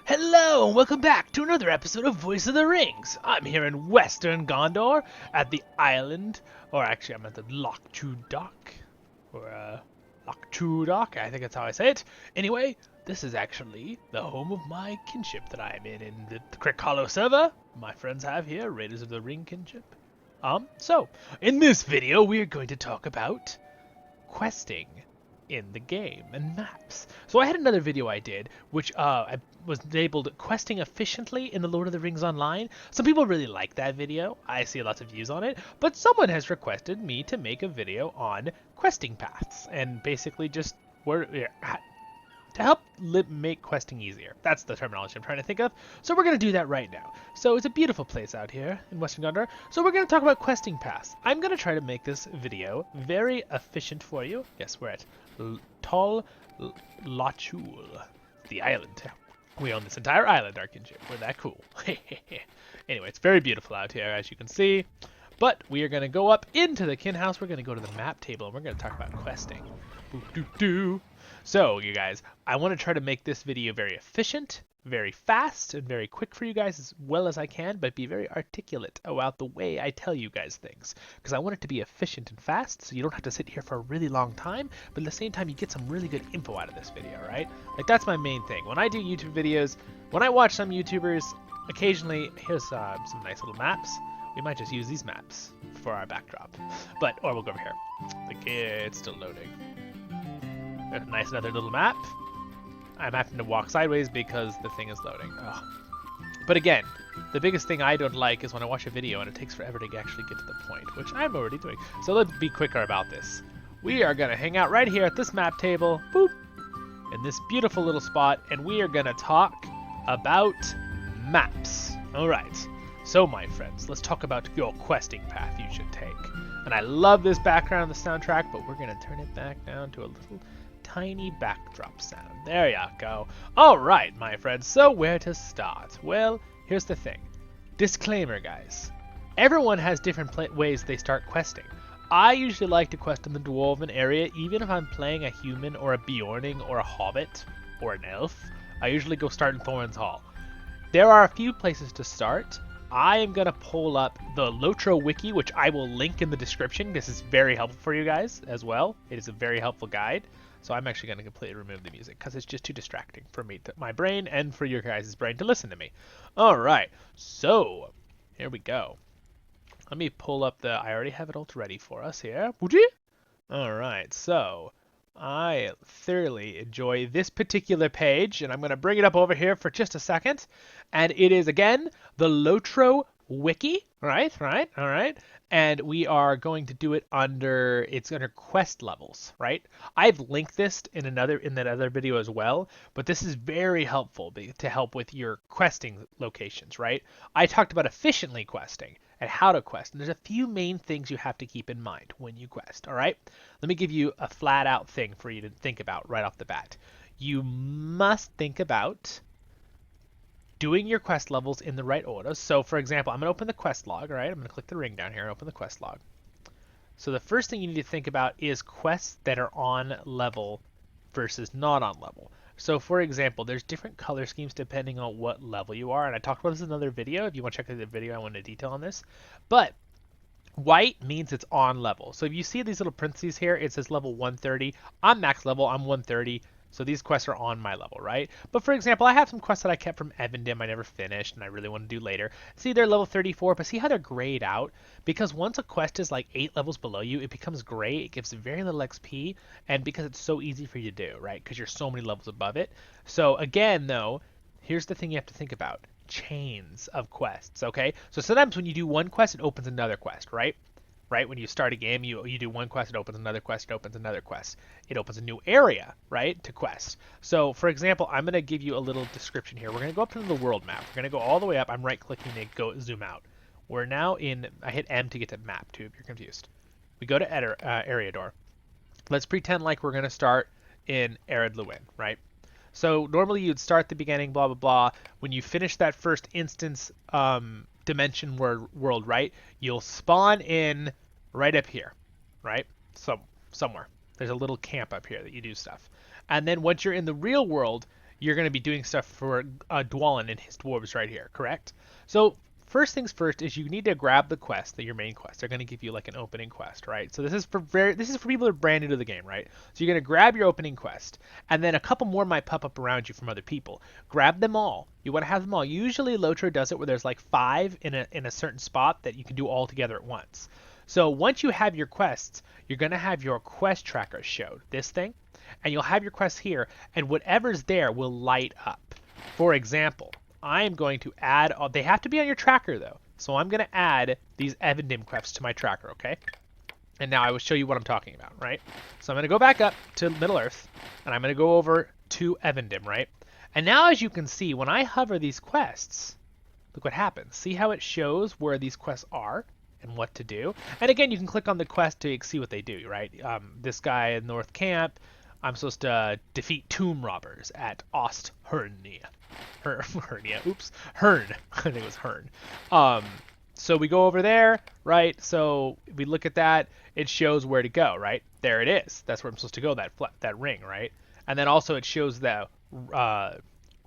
Hello and welcome back to another episode of Voice of the Rings. I'm here in Western Gondor at the island, or actually I'm at the LOTRO dock, or LOTRO dock, I think that's how I say it. Anyway, this is actually the home of my kinship that I'm in the Crick Hollow server. My friends have here, Raiders of the Ring kinship. So, in this video we are going to talk about questing in the game and maps. So I had another video I did, which I was labeled questing efficiently in the Lord of the Rings Online. Some people really like that video. I see lots of views on it, but someone has requested me to make a video on questing paths and basically just to help make questing easier. That's the terminology I'm trying to think of. So we're going to do that right now. So it's a beautiful place out here in Western Gondor. So we're going to talk about questing paths. I'm going to try to make this video very efficient for you. Yes, we're at Tol Lachul, the island. We own this entire island, our kinship. We're that cool. Anyway, it's very beautiful out here, as you can see. But we are going to go up into the kin house. We're going to go to the map table, and we're going to talk about questing. Boo-doo-doo. So, you guys, I want to try to make this video very efficient, very fast, and very quick for you guys as well as I can, but be very articulate about the way I tell you guys things. Because I want it to be efficient and fast, so you don't have to sit here for a really long time, but at the same time, you get some really good info out of this video, right? Like, that's my main thing. When I do YouTube videos, when I watch some YouTubers, occasionally, here's some nice little maps. We might just use these maps for our backdrop. Or we'll go over here. Like, it's still loading. There's a nice another little map. I'm having to walk sideways because the thing is loading. Ugh. But again, the biggest thing I don't like is when I watch a video and it takes forever to actually get to the point, which I'm already doing. So let's be quicker about this. We are going to hang out right here at this map table, boop, in this beautiful little spot, and we are going to talk about maps. All right. So, my friends, let's talk about your questing path you should take. And I love this background, the soundtrack, but we're going to turn it back down to a little tiny backdrop sound. There you go. All right, my friends, so where to start? Well, here's the thing. Disclaimer, guys. Everyone has different ways they start questing. I usually like to quest in the Dwarven area, even if I'm playing a human or a Bjorning or a Hobbit or an Elf. I usually go start in Thorin's Hall. There are a few places to start. I am going to pull up the LOTRO wiki, which I will link in the description. This is very helpful for you guys as well. It is a very helpful guide. So I'm actually going to completely remove the music because it's just too distracting for me, my brain, and for your guys' brain to listen to me. All right, so here we go. Let me pull up I already have it all ready for us here. All right, so I thoroughly enjoy this particular page, and I'm going to bring it up over here for just a second. And it is, again, the LOTRO wiki, all right. And we are going to do it under quest levels, right? I've linked this in that other video as well, but this is very helpful to help with your questing locations, right? I talked about efficiently questing and how to quest, and there's a few main things you have to keep in mind when you quest, all right? Let me give you a flat out thing for you to think about right off the bat. You must think about doing your quest levels in the right order. So, for example, I'm going to open the quest log, all right? I'm going to click the ring down here and open the quest log. So the first thing you need to think about is quests that are on level versus not on level. So, for example, there's different color schemes depending on what level you are, and I talked about this in another video. If you want to check out the video, I went into detail on this. But white means it's on level. So if you see these little parentheses here, it says level 130. I'm max level, I'm 130. So these quests are on my level, right? But for example, I have some quests that I kept from Evendim I never finished and I really want to do later. See, they're level 34, but see how they're grayed out? Because once a quest is like 8 levels below you, it becomes gray, it gives very little XP, and because it's so easy for you to do, right? Because you're so many levels above it. So again, though, here's the thing you have to think about. Chains of quests, okay? So sometimes when you do one quest, it opens another quest, right? Right? When you start a game, you do one quest, it opens another quest, it opens another quest. It opens a new area, right, to quest. So, for example, I'm going to give you a little description here. We're going to go up into the world map. We're going to go all the way up. I'm right-clicking to go zoom out. We're now I hit M to get to map, too, if you're confused. We go to area door. Let's pretend like we're going to start in Ered Luin, right? So, normally you'd start the beginning, blah, blah, blah. When you finish that first instance dimension world, right, you'll spawn in right up here, right? So somewhere there's a little camp up here that you do stuff, and then once you're in the real world, you're going to be doing stuff for Dwalin and his dwarves right here, correct? So first things first is you need to grab the quest, your main quest. They're going to give you like an opening quest, right? So this is for people that are brand new to the game, right? So you're going to grab your opening quest, and then a couple more might pop up around you from other people. Grab them all. You want to have them all. Usually LOTRO does it where there's like 5 in a certain spot that you can do all together at once. So once you have your quests, you're going to have your quest tracker showed, this thing, and you'll have your quests here, and whatever's there will light up. For example, I am going to add, they have to be on your tracker though, so I'm going to add these Evendim quests to my tracker, okay? And now I will show you what I'm talking about, right? So I'm going to go back up to Middle Earth, and I'm going to go over to Evendim, right? And now as you can see, when I hover these quests, look what happens. See how it shows where these quests are and what to do? And again, you can click on the quest to see what they do, right? This guy in North Camp, I'm supposed to defeat tomb robbers at Osthernia. Hern. I think it was Hern. So we go over there, right? So we look at that. It shows where to go, right? There it is. That's where I'm supposed to go, that ring, right? And then also it shows the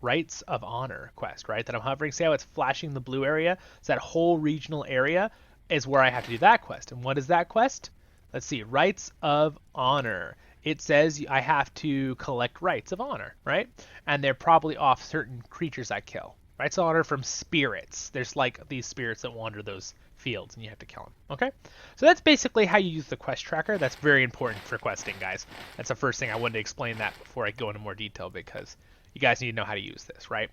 Rights of Honor quest, right? That I'm hovering. See how it's flashing the blue area? So that whole regional area is where I have to do that quest. And what is that quest? Let's see. Rights of Honor. It says I have to collect Rights of Honor, right? And they're probably off certain creatures I kill. Rights of Honor from spirits. There's like these spirits that wander those fields and you have to kill them, okay? So that's basically how you use the quest tracker. That's very important for questing, guys. That's the first thing I wanted to explain that before I go into more detail because you guys need to know how to use this, right?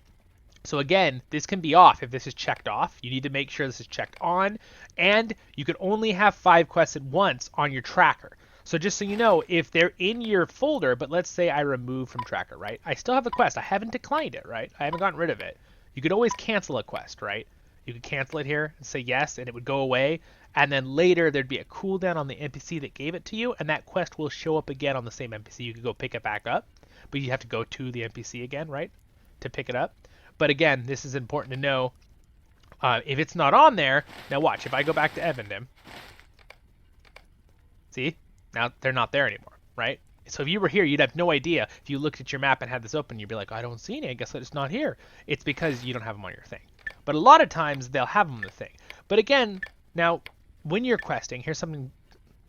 So again, this can be off if this is checked off. You need to make sure this is checked on, and you can only have 5 quests at once on your tracker. So just so you know, if they're in your folder, but let's say I remove from tracker, right? I still have a quest. I haven't declined it, right? I haven't gotten rid of it. You could always cancel a quest, right? You could cancel it here and say yes, and it would go away. And then later there'd be a cooldown on the NPC that gave it to you, and that quest will show up again on the same NPC. You could go pick it back up, but you have to go to the NPC again, right, to pick it up. But again, this is important to know. If it's not on there, now watch. If I go back to Evendim, see? Now they're not there anymore, right? So if you were here, you'd have no idea. If you looked at your map and had this open, you'd be like, I don't see any. I guess it's not here. It's because you don't have them on your thing. But a lot of times they'll have them on the thing. But again, now when you're questing, here's something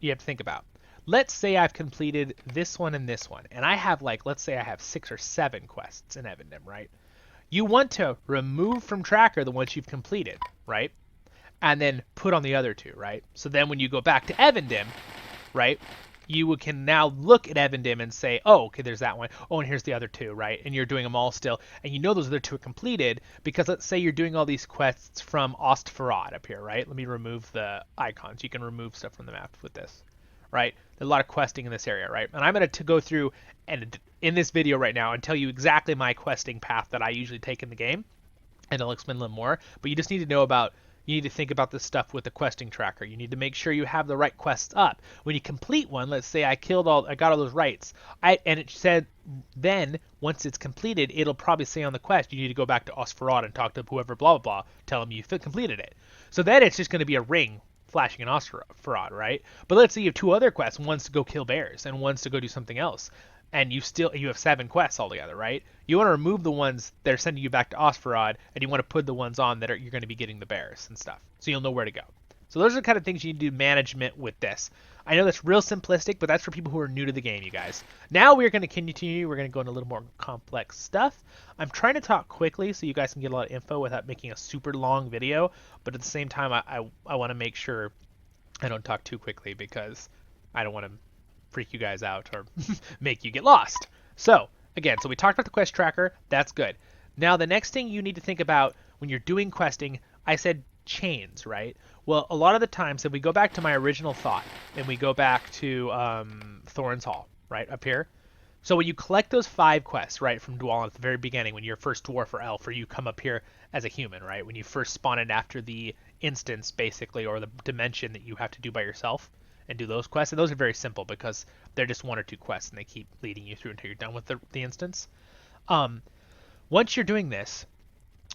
you have to think about. Let's say I've completed this one and this one, and I have like, let's say I have 6 or 7 quests in Evendim, right? You want to remove from tracker the ones you've completed, right? And then put on the other 2, right? So then when you go back to Evendim, right, you can now look at Evendim and say, oh, okay, there's that one. Oh, and here's the other 2, right? And you're doing them all still. And you know those other 2 are completed because let's say you're doing all these quests from Ostfarad up here, right? Let me remove the icons. You can remove stuff from the map with this, right? There's a lot of questing in this area, right? And I'm going to go through and in this video right now and tell you exactly my questing path that I usually take in the game. And I'll explain a little more. But you just need to know about, you need to think about this stuff with the questing tracker. You need to make sure you have the right quests up. When you complete one, let's say I got all those rights, and it said then once it's completed, it'll probably say on the quest you need to go back to Ostfarad and talk to whoever, blah blah blah, tell them you completed it. So then it's just going to be a ring flashing in Ostfarad, right? But let's say you have 2 other quests, one's to go kill bears and one's to go do something else. And you have 7 quests altogether, right? You want to remove the ones that are sending you back to Ostfarad, and you want to put the ones on that you're going to be getting the bears and stuff, so you'll know where to go. So those are the kind of things you need to do management with this. I know that's real simplistic, but that's for people who are new to the game, you guys. Now we're going to continue. We're going to go into a little more complex stuff. I'm trying to talk quickly so you guys can get a lot of info without making a super long video, but at the same time, I want to make sure I don't talk too quickly because I don't want to freak you guys out or make you get lost. So again, so we talked about the quest tracker. That's good. Now the next thing you need to think about when you're doing questing, I said chains, right? Well, a lot of the times, if we go back to my original thought and we go back to Thorn's Hall, right up here. So when you collect those 5 quests, right, from Dwalin at the very beginning, when you're first dwarf or elf, or you come up here as a human, right, when you first spawn in after the instance, basically, or the dimension that you have to do by yourself, and do those quests. And those are very simple because they're just 1 or 2 quests and they keep leading you through until you're done with the instance. Once you're doing this,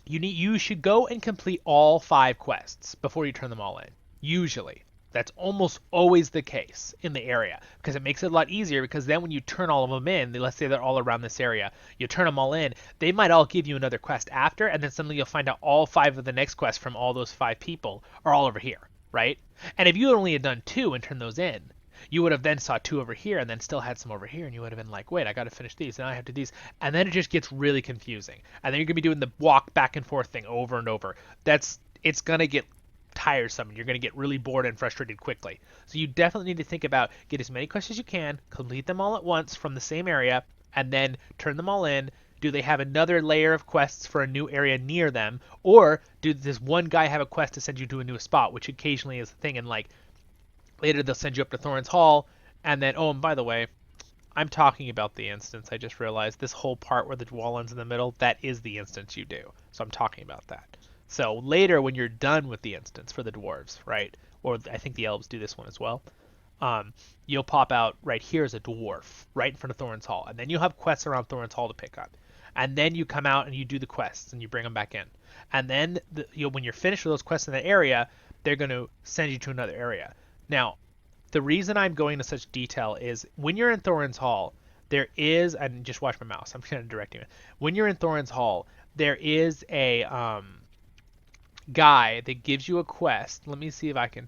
you should go and complete all 5 quests before you turn them all in. Usually. That's almost always the case in the area because it makes it a lot easier because then when you turn all of them in, let's say they're all around this area, you turn them all in, they might all give you another quest after, and then suddenly you'll find out all 5 of the next quests from all those 5 people are all over here, right? And if you only had done 2 and turned those in, you would have then saw 2 over here and then still had some over here, and you would have been like, wait, I got to finish these, and I have to do these, and then it just gets really confusing, and then you're gonna be doing the walk back and forth thing over and over. It's gonna get tiresome, and you're going to get really bored and frustrated quickly. So you definitely need to think about get as many quests as you can, complete them all at once from the same area, and then turn them all in. Do they have another layer of quests for a new area near them, or does one guy have a quest to send you to a new spot, which occasionally is a thing, and like later they'll send you up to Thorin's Hall, and then, oh, and by the way, I'm talking about the instance. I just realized this whole part where the wall ends in the middle, that is the instance you do. So I'm talking about that. So later, when you're done with the instance for the dwarves, right, or I think the elves do this one as well, you'll pop out right here as a dwarf, right in front of Thorin's Hall, and then you'll have quests around Thorin's Hall to pick up, and then you come out and you do the quests and you bring them back in, and then when you're finished with those quests in that area, they're going to send you to another area. Now, the reason I'm going into such detail is when you're in Thorin's Hall, there is, and just watch my mouse, I'm kind of directing it. When you're in Thorin's Hall, there is a guy that gives you a quest. Let me see if I can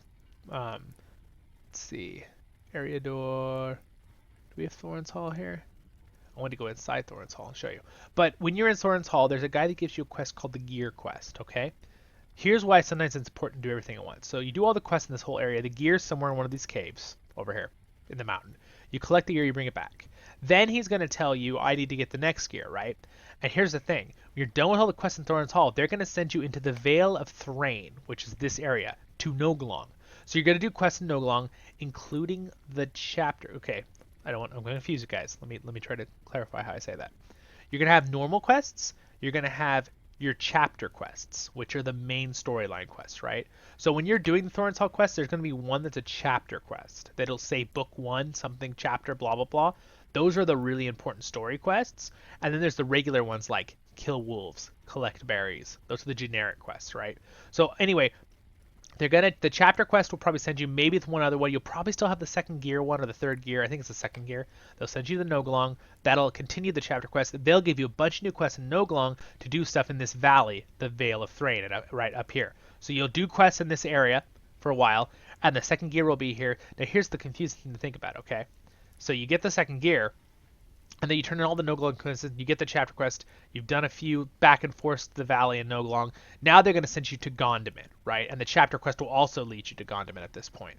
let's see. Area door. Do we have Thorin's Hall here? I want to go inside Thorin's Hall and show you. But when you're in Thorin's Hall, there's a guy that gives you a quest called the Gear Quest, okay? Here's why sometimes it's important to do everything at once. So you do all the quests in this whole area. The gear's somewhere in one of these caves over here in the mountain. You collect the gear, you bring it back. Then he's going to tell you, I need to get the next gear, right? And here's the thing. When you're done with all the quests in Thorin's Hall, they're going to send you into the Vale of Thrain, which is this area, to Noglong. So you're going to do quests in Noglong, including the chapter. Okay, I'm going to confuse you guys. Let me try to clarify how I say that. You're going to have normal quests. You're going to have your chapter quests, which are the main storyline quests, right? So when you're doing the Thorin's Hall quest, there's going to be one that's a chapter quest that'll say book 1, something chapter, blah, blah, blah. Those are the really important story quests. And then there's the regular ones like kill wolves, collect berries. Those are the generic quests, right? So anyway, the chapter quest will probably send you maybe with one other one. You'll probably still have the second gear one or the third gear. I think it's the second gear. They'll send you the Noglong. That'll continue the chapter quest. They'll give you a bunch of new quests in Noglong to do stuff in this valley, the Vale of Thrain, right up here. So you'll do quests in this area for a while, and the second gear will be here. Now here's the confusing thing to think about, okay? So you get the second gear, and then you turn in all the Noglong quests, you get the chapter quest, you've done a few back and forth to the valley in Noglong. Now they're going to send you to Gondamin, right? And the chapter quest will also lead you to Gondamin at this point.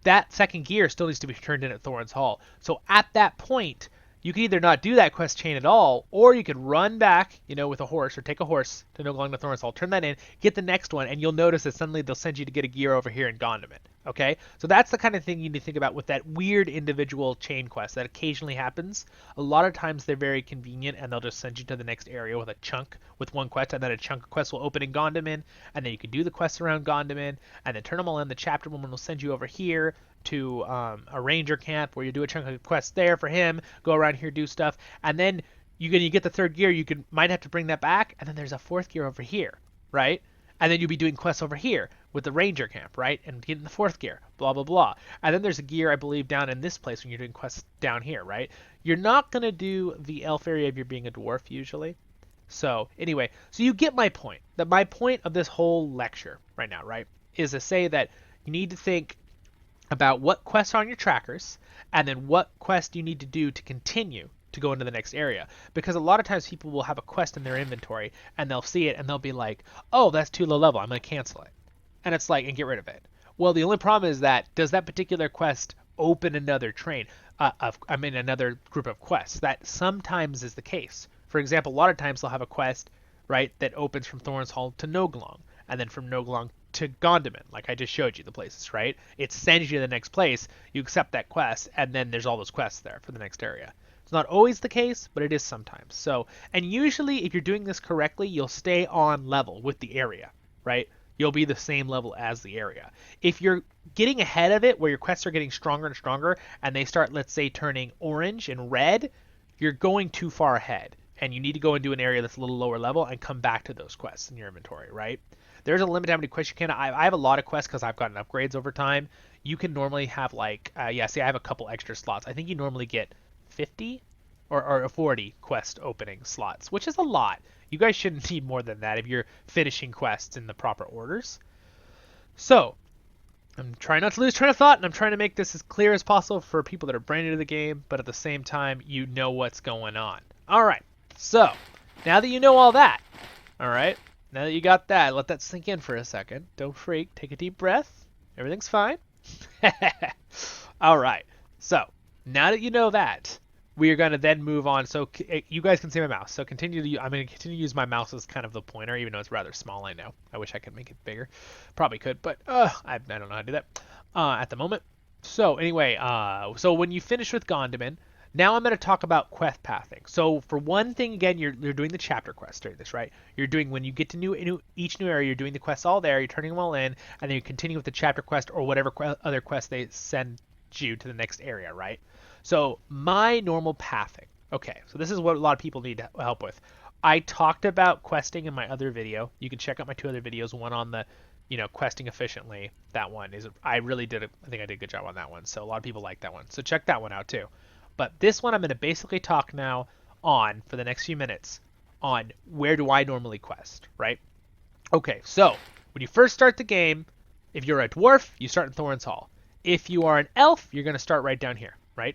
That second gear still needs to be turned in at Thorin's Hall. So at that point, you can either not do that quest chain at all, or you could run back, with a horse, or take a horse to Noglong to Thorin's Hall, turn that in, get the next one, and you'll notice that suddenly they'll send you to get a gear over here in Gondamin. Okay? So that's the kind of thing you need to think about with that weird individual chain quest that occasionally happens. A lot of times they're very convenient, and they'll just send you to the next area with a chunk with one quest, and then a chunk of quests will open in Gondamin, and then you can do the quests around Gondamin, and then turn them all in. The chapter woman will send you over here to a ranger camp where you do a chunk of quests there for him, go around here, do stuff, and then you get the third gear, might have to bring that back, and then there's a fourth gear over here, right? And then you'll be doing quests over here with the ranger camp, right? And getting the fourth gear, blah, blah, blah. And then there's a gear, I believe, down in this place when you're doing quests down here, right? You're not going to do the elf area if you're being a dwarf usually. So anyway, so you get my point. That my point of this whole lecture right now, right, is to say that you need to think about what quests are on your trackers, and then what quest you need to do to continue to go into the next area. Because a lot of times people will have a quest in their inventory, and they'll see it, and they'll be like, oh, that's too low level, I'm going to cancel it. And it's like, and get rid of it. Well, the only problem is that, does that particular quest open another another group of quests? That sometimes is the case. For example, a lot of times they'll have a quest, right, that opens from Thorin's Hall to Noglong, and then from Noglong to Gondamin, like I just showed you the places, right? It sends you to the next place, you accept that quest, and then there's all those quests there for the next area. It's not always the case, but it is sometimes. So, and usually if you're doing this correctly, you'll stay on level with the area, right? You'll be the same level as the area. If you're getting ahead of it, where your quests are getting stronger and stronger, and they start, let's say, turning orange and red, you're going too far ahead, and you need to go and do an area that's a little lower level and come back to those quests in your inventory, right? There's a limit how many quests you can. I have a lot of quests because I've gotten upgrades over time. You can normally have like, yeah, see, I have a couple extra slots. I think you normally get 50 or 40 quest opening slots, which is a lot. You guys shouldn't need more than that if you're finishing quests in the proper orders. So, I'm trying not to lose train of thought, and I'm trying to make this as clear as possible for people that are brand new to the game, but at the same time, you know what's going on. All right, so now that you know all that, all right, now that you got that, let that sink in for a second. Don't freak. Take a deep breath. Everything's fine. All right, so now that you know that, we are going to then move on. So you guys can see my mouse. So continue to. I'm going to continue to use my mouse as kind of the pointer, even though it's rather small. I know. I wish I could make it bigger. Probably could, but I don't know how to do that at the moment. So anyway, so when you finish with Gondaman, now I'm going to talk about quest pathing. So for one thing, again, you're doing the chapter quest during this, right? You're doing when you get to each new area, you're doing the quests all there. You're turning them all in, and then you continue with the chapter quest or whatever other quest they send you to the next area, right? So my normal pathing. Okay, so this is what a lot of people need help with. I talked about questing in my other video. You can check out my 2 other videos. One on the, questing efficiently. That one is, I think I did a good job on that one. So a lot of people like that one. So check that one out too. But this one I'm going to basically talk now on, for the next few minutes, on where do I normally quest, right? Okay, so when you first start the game, if you're a dwarf, you start in Thorin's Hall. If you are an elf, you're going to start right down here, right?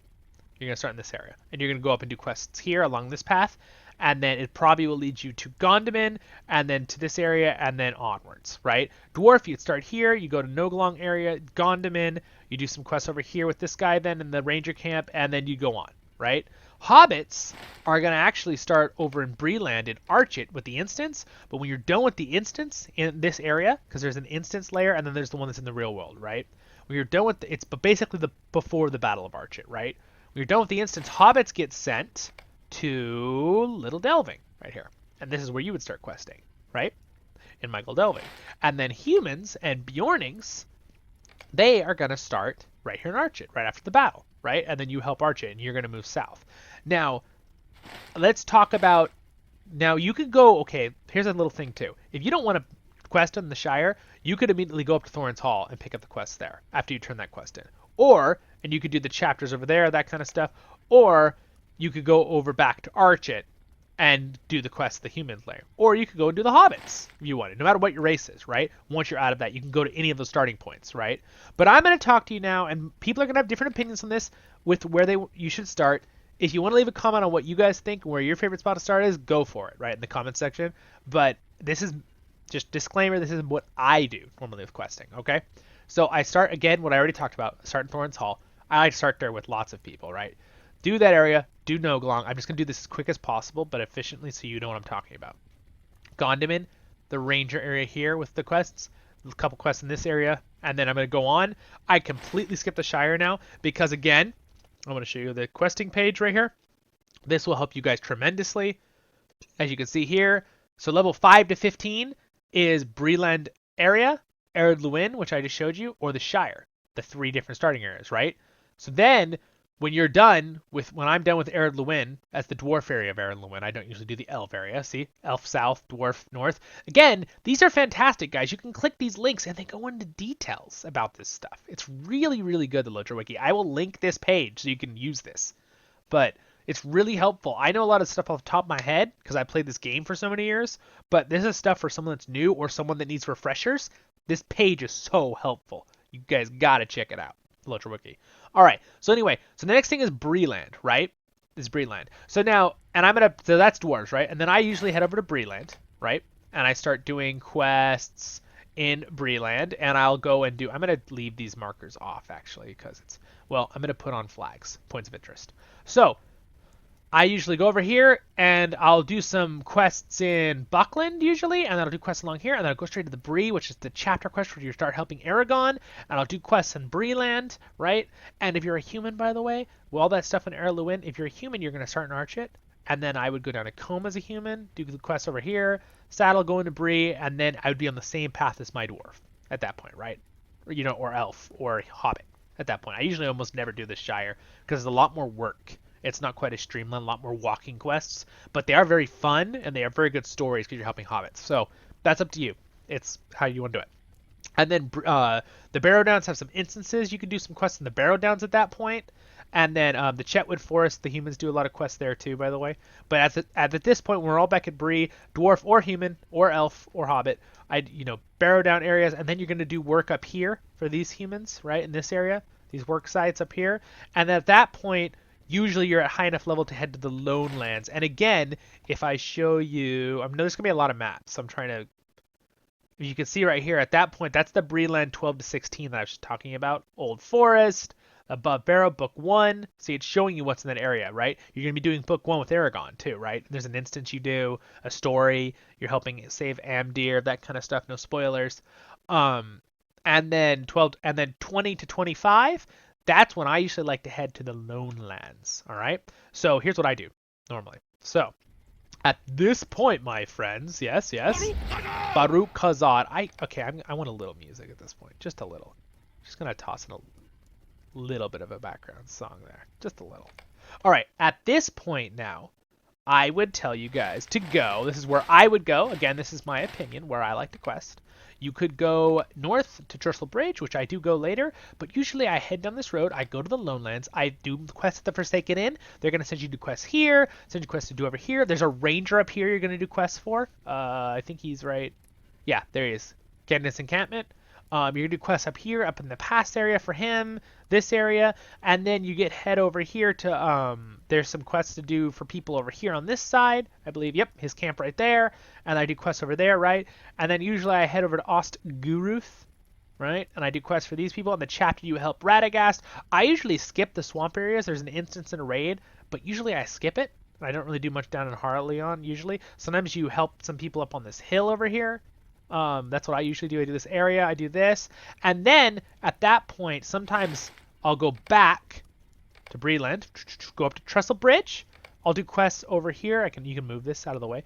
You're going to start in this area. And you're going to go up and do quests here along this path. And then it probably will lead you to Gondaman, and then to this area, and then onwards, right? Dwarf, you'd start here. You go to Noglong area, Gondaman. You do some quests over here with this guy then in the ranger camp, and then you go on, right? Hobbits are going to actually start over in Breeland in Archit with the instance, but when you're done with the instance in this area, because there's an instance layer, and then there's the one that's in the real world, right? When you're done with it's basically before the Battle of Archit, right? When you're done with the instance, hobbits get sent to Little Delving right here. And this is where you would start questing, right? In Michael Delving. And then humans and Bjornings, they are going to start right here in Archit, right after the battle, right? And then you help Archit, and you're going to move south. Now, let's talk about... Now, you could go... Okay, here's a little thing, too. If you don't want to quest in the Shire, you could immediately go up to Thorin's Hall and pick up the quest there after you turn that quest in. Or, and you could do the chapters over there, that kind of stuff. Or you could go over back to Archit and do the quest the humans layer. Or you could go and do the hobbits if you wanted, no matter what your race is, right? Once you're out of that, you can go to any of those starting points, right? But I'm going to talk to you now, and people are going to have different opinions on this with where you should start. If you want to leave a comment on what you guys think, where your favorite spot to start is, go for it, right, in the comment section. But this is just disclaimer, this is what I do normally with questing, okay? So I start, again, what I already talked about, start in Thorin's Hall. I like to start there with lots of people, right? Do that area, do Noglong. I'm just going to do this as quick as possible, but efficiently so you know what I'm talking about. Gondaman, the ranger area here with the quests, a couple quests in this area, and then I'm going to go on. I completely skipped the Shire now because, again, I'm going to show you the questing page right here. This will help you guys tremendously. As you can see here, so level 5 to 15 is Breeland area, Ered Luin, which I just showed you, or the Shire, the 3 different starting areas, right? So then, when I'm done with Ered Luin, as the dwarf area of Ered Luin, I don't usually do the elf area. See, elf south, dwarf north. Again, these are fantastic, guys. You can click these links and they go into details about this stuff. It's really, really good, the LOTRO Wiki. I will link this page so you can use this. But it's really helpful. I know a lot of stuff off the top of my head because I played this game for so many years, but this is stuff for someone that's new or someone that needs refreshers. This page is so helpful. You guys got to check it out. LOTRO Wiki. All right. So anyway, so the next thing is Breeland, right? Is Breeland. So now, so that's dwarves, right? And then I usually head over to Breeland, right? And I start doing quests in Breeland, and I'll go and I'm going to leave these markers off actually because I'm going to put on flags, points of interest. So I usually go over here and I'll do some quests in Buckland usually, and then I'll do quests along here, and then I'll go straight to the Bree, which is the chapter quest where you start helping Aragon, and I'll do quests in Breeland, right? And if you're a human, by the way, with all that stuff in Ered Luin, if you're a human, you're going to start in Archit, and then I would go down to Combe as a human, do the quests over here, Saddle, go into Bree, and then I would be on the same path as my dwarf at that point, right? Or elf or hobbit at that point. I usually almost never do the Shire because it's a lot more work. It's not quite as streamlined, a lot more walking quests, but they are very fun and they are very good stories because you're helping hobbits. So that's up to you. It's how you want to do it. And then the Barrow Downs have some instances. You can do some quests in the Barrow Downs at that point. And then the Chetwood Forest, the humans do a lot of quests there too, by the way. But at this point, we're all back at Bree, dwarf or human or elf or hobbit. Barrow Down areas, and then you're going to do work up here for these humans, right, in this area, these work sites up here. And at that point, usually you're at high enough level to head to the Lone Lands. And again, if I show you, I know there's going to be a lot of maps. I'm trying to, you can see right here, at that point, that's the Breeland 12 to 16 that I was talking about. Old Forest, above Barrow, Book 1. See, it's showing you what's in that area, right? You're going to be doing Book 1 with Aragon, too, right? There's an instance you do, a story, you're helping save Amdir, that kind of stuff, no spoilers. And then 20 to 25, that's when I usually like to head to the Lone Lands, all right? So here's what I do, normally. So, at this point, my friends, yes, Baruch Khazad. I want a little music at this point, just a little. Just gonna toss in a little bit of a background song there, just a little. All right, at this point now, I would tell you guys to go. This is where I would go. Again, this is my opinion, where I like to quest. You could go north to Trestle Bridge, which I do go later, but usually I head down this road, I go to the Lone Lands, I do quests at the Forsaken Inn. They're going to send you to quests here, send you quests to do over here. There's a ranger up here you're going to do quests for. I think he's right. Yeah, there he is. Candace Encampment. You're going to do quests up here, up in the past area for him, this area, and then you head over here to, there's some quests to do for people over here on this side, I believe, yep, his camp right there, and I do quests over there, right, and then usually I head over to Ostguruth, right, and I do quests for these people. In the chapter you help Radagast. I usually skip the swamp areas. There's an instance in a raid, but usually I skip it. I don't really do much down in Harleon, usually. Sometimes you help some people up on this hill over here. That's what I usually do. I do this area, I do this, and then at that point, sometimes I'll go back to Breeland, go up to Trestle Bridge. I'll do quests over here. You can move this out of the way.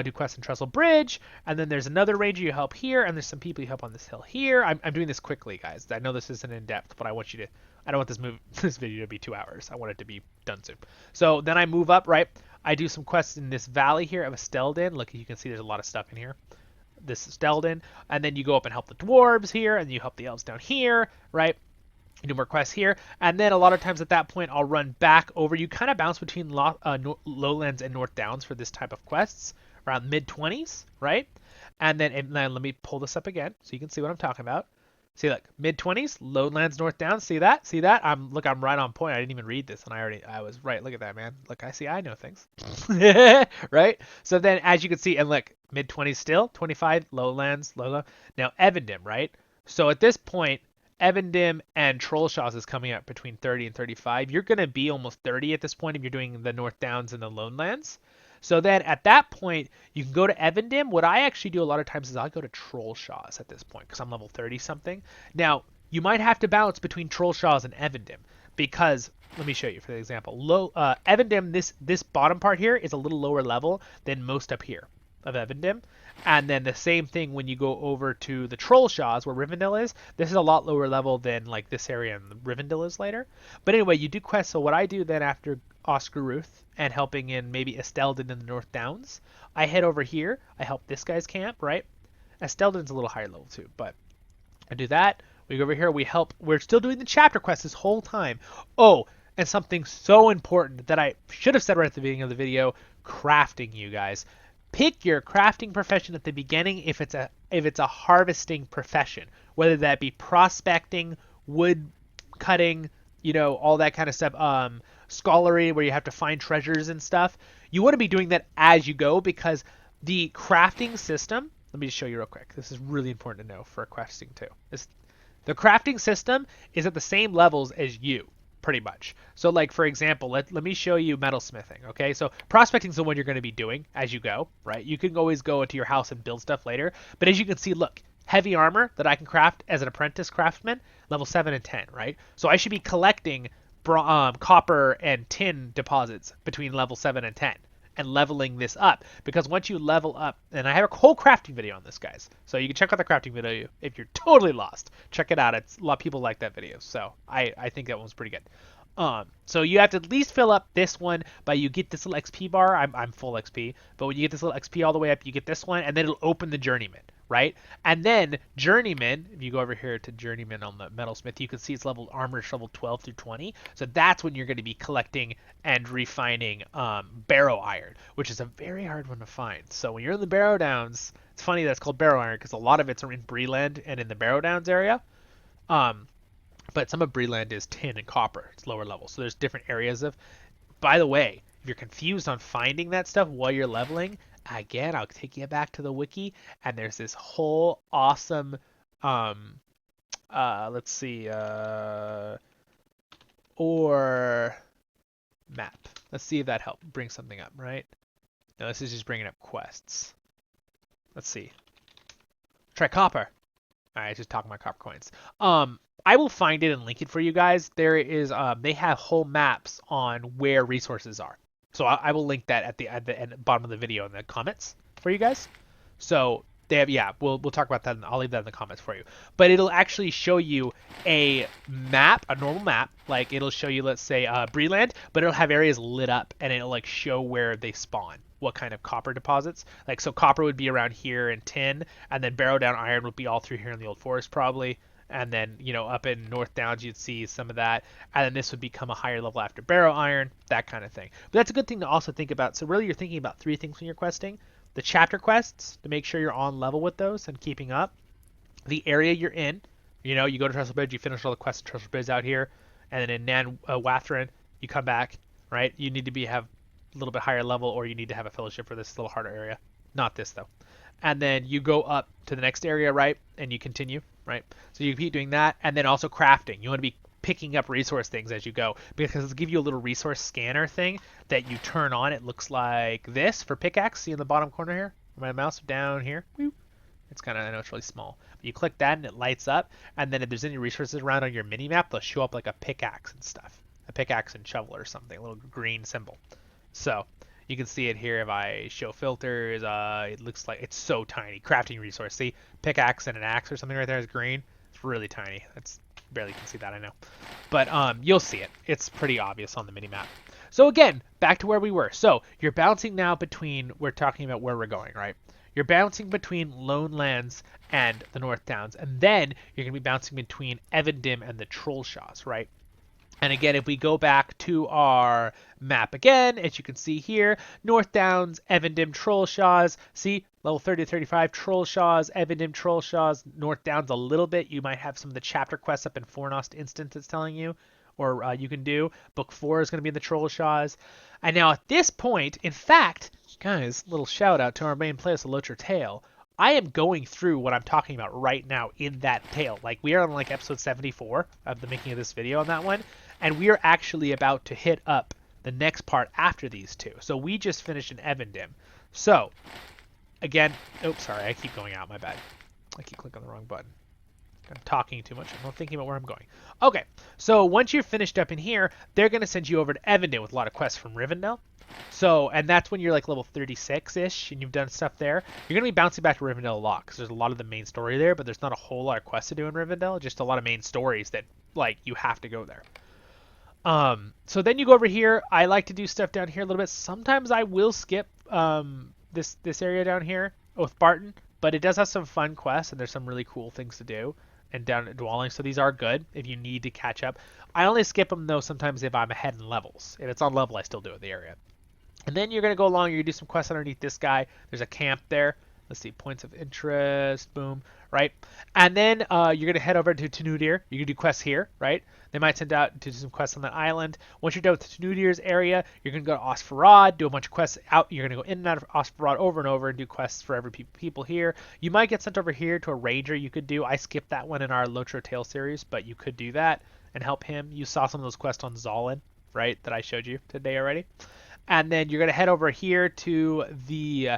Do quests in Trestle Bridge, and then there's another ranger you help here, and there's some people you help on this hill here. I'm doing this quickly, guys. I know this isn't in depth, but I want you to. I don't want this video to be 2 hours. I want it to be done soon. So then I move up, right? I do some quests in this valley here of Estelden. Look, you can see there's a lot of stuff in here. This is Stelden, and then you go up and help the dwarves here, and you help the elves down here, right? You do more quests here, and then a lot of times at that point I'll run back over. You kind of bounce between Lowlands and North Downs for this type of quests, around mid-20s, right? And then let me pull this up again so you can see what I'm talking about. See, look, mid-20s, Lowlands, North Downs. See that? See that? I'm right on point. I didn't even read this, and I was right. Look at that, man. Look, I know things. Right? So then, as you can see, and look, mid-20s still, 25, Lowlands, Now, Evendim, right? So at this point, Evendim and Trollshaws is coming up between 30 and 35. You're going to be almost 30 at this point if you're doing the North Downs and the Lowlands. So then at that point, you can go to Evendim. What I actually do a lot of times is I'll go to Trollshaws at this point because I'm level 30 something. Now, you might have to bounce between Trollshaws and Evendim because, let me show you for the example. Evendim, this bottom part here is a little lower level than most up here of Evendim. And then the same thing when you go over to the Trollshaws where Rivendell is. This is a lot lower level than like this area and Rivendell is later. But anyway, you do quests. So what I do then after Oscaruth and helping in maybe Estelden in the North Downs, I head over here. I help this guy's camp, right? Estelden's a little higher level too, but I do that. We go over here. We help. We're still doing the chapter quest this whole time. Oh, and something so important that I should have said right at the beginning of the video: crafting, you guys. Pick your crafting profession at the beginning if it's a harvesting profession, whether that be prospecting, wood cutting, all that kind of stuff, scholarly where you have to find treasures and stuff. You want to be doing that as you go because the crafting system, let me just show you real quick. This is really important to know for questing too. The crafting system is at the same levels as you. Pretty much. So like, for example, let me show you metalsmithing, okay? So prospecting is the one you're going to be doing as you go, right? You can always go into your house and build stuff later. But as you can see, look, heavy armor that I can craft as an apprentice craftsman, level 7 and 10, right? So I should be collecting copper and tin deposits between level 7 and 10 and leveling this up, because once you level up, and I have a whole crafting video on this, guys, so you can check out the crafting video if you're totally lost. Check it out. It's a lot of people like that video, so I think that one's pretty good. So you have to at least fill up this one by you get this little XP bar. I'm full XP, but when you get this little XP all the way up, you get this one, and then it'll open the journeyman, right? And then Journeyman, if you go over here to Journeyman on the Metalsmith, you can see it's level armor level 12 through 20. So that's when you're going to be collecting and refining Barrow Iron, which is a very hard one to find. So when you're in the Barrow Downs, it's funny that it's called Barrow Iron because a lot of it's in Breland and in the Barrow Downs area. But some of Breland is tin and copper. It's lower level. So there's different areas of. By the way, if you're confused on finding that stuff while you're leveling, again, I'll take you back to the wiki, and there's this whole awesome, let's see, or map. Let's see if that helps bring something up, right? No, this is just bringing up quests. Let's see. Try copper. All right, just talking about copper coins. I will find it and link it for you guys. There is, they have whole maps on where resources are. So I will link that at the bottom of the video in the comments for you guys. So they have, yeah, we'll talk about that. And I'll leave that in the comments for you. But it'll actually show you a map, a normal map. Like it'll show you, let's say, Breland, but it'll have areas lit up and it'll like show where they spawn, what kind of copper deposits. Like so, copper would be around here and tin, and then Barrow Down Iron would be all through here in the Old Forest probably. And then, you know, up in North Downs, you'd see some of that. And then this would become a higher level after Barrow Iron, that kind of thing. But that's a good thing to also think about. So really, you're thinking about three things when you're questing. The chapter quests, to make sure you're on level with those and keeping up. The area you're in. You know, you go to Trestle Bridge, you finish all the quests at Trestle Bridge out here. And then in Nan Wathrin, you come back, right? You need to have a little bit higher level, or you need to have a fellowship for this little harder area. Not this, though. And then you go up to the next area, right? And you continue, right? So you keep doing that, and then also crafting. You want to be picking up resource things as you go, because it'll give you a little resource scanner thing that you turn on. It looks like this for pickaxe. See in the bottom corner here? My mouse down here. It's kind of, I know it's really small. But you click that and it lights up, and then if there's any resources around on your mini map, they'll show up like a pickaxe and stuff. A pickaxe and shovel or something, a little green symbol. So you can see it here if I show filters. It looks like it's so tiny. Crafting resource. See, pickaxe and an axe or something right there is green. It's really tiny. It's barely can see that, I know. But you'll see it. It's pretty obvious on the mini-map. So again, back to where we were. So you're bouncing now between, we're talking about where we're going, right? You're bouncing between Lone Lands and the North Downs. And then you're going to be bouncing between Evendim and the Trollshaws, right? And again, if we go back to our map again, as you can see here, North Downs, Evendim, Trollshaws. See, level 30 to 35, Trollshaws, Evendim, Trollshaws, North Downs a little bit. You might have some of the chapter quests up in Fornost Instance it's telling you, or you can do. Book 4 is going to be in the Trollshaws. And now at this point, in fact, guys, little shout out to our main player, the LOTRO Tale. I am going through what I'm talking about right now in that tale. Like, we are on like episode 74 of the making of this video on that one. And we are actually about to hit up the next part after these two. So we just finished in Evendim. So, again, oops, sorry, I keep going out, my bad. I keep clicking on the wrong button. I'm talking too much. I'm not thinking about where I'm going. Okay, so once you're finished up in here, they're going to send you over to Evendim with a lot of quests from Rivendell. So, and that's when you're like level 36-ish and you've done stuff there. You're going to be bouncing back to Rivendell a lot because there's a lot of the main story there, but there's not a whole lot of quests to do in Rivendell, just a lot of main stories that, like, you have to go there. So then you go over here. I like to do stuff down here a little bit. Sometimes I will skip this area down here with Barton, but it does have some fun quests and there's some really cool things to do. And down at Dwelling, so these are good if you need to catch up. I only skip them though sometimes if I'm ahead in levels. If it's on level, I still do it the area. And then you're gonna go along. You're gonna do some quests underneath this guy. There's a camp there. Let's see, points of interest. Boom, right? And then you're gonna head over to Tenudir. You can do quests here, right? They might send out to do some quests on that island. Once you're done with Tenudir's area, you're gonna go to Osferad, do a bunch of quests out. You're gonna go in and out of Osferad over and over and do quests for every people here. You might get sent over here to a ranger. You could do. I skipped that one in our LOTRO Tale series, but you could do that and help him. You saw some of those quests on Zolin, right? That I showed you today already. And then you're gonna head over here to the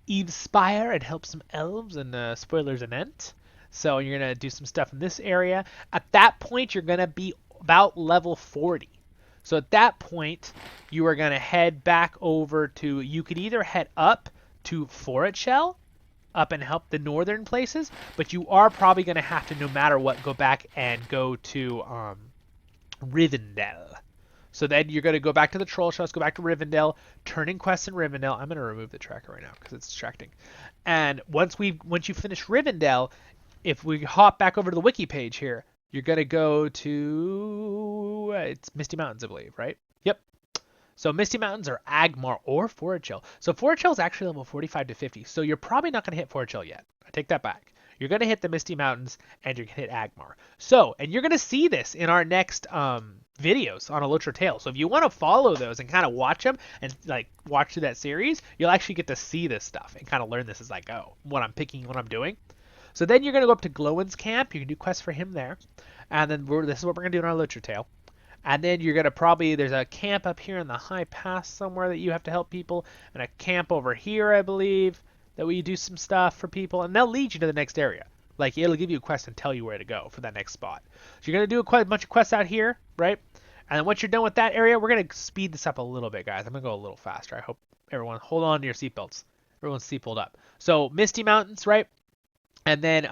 Eve Spire and help some elves and spoilers and Ent. So you're going to do some stuff in this area. At that point, you're going to be about level 40. So at that point, you are going to head back over to, you could either head up to Forestshell, up and help the northern places, but you are probably going to have to, no matter what, go back and go to Rivendell. So then you're going to go back to the troll shows, go back to Rivendell, turning quests in Rivendell. I'm going to remove the tracker right now because it's distracting. And once you finish Rivendell, if we hop back over to the wiki page here, you're going to go to it's Misty Mountains, I believe, right? Yep. So Misty Mountains are Agmar or Forage Hill. So Forage Hill is actually level 45 to 50. So you're probably not going to hit Forage Hill yet. I take that back. You're going to hit the Misty Mountains and you're going to hit Agmar. So, and you're going to see this in our next videos on a LOTRO Tale. So if you want to follow those and kind of watch them and like watch through that series, you'll actually get to see this stuff and kind of learn this as I go, what I'm picking, what I'm doing. So then you're going to go up to Glowin's camp. You can do quests for him there. And then this is what we're going to do in our LOTRO Tale. And then you're going to there's a camp up here in the high pass somewhere that you have to help people. And a camp over here, I believe, that we do some stuff for people. And they'll lead you to the next area. Like, it'll give you a quest and tell you where to go for that next spot. So you're going to do a bunch of quests out here, right? And then once you're done with that area, we're going to speed this up a little bit, guys. I'm going to go a little faster. I hope everyone, hold on to your seatbelts. Everyone's seatbelt up. So, Misty Mountains, right? And then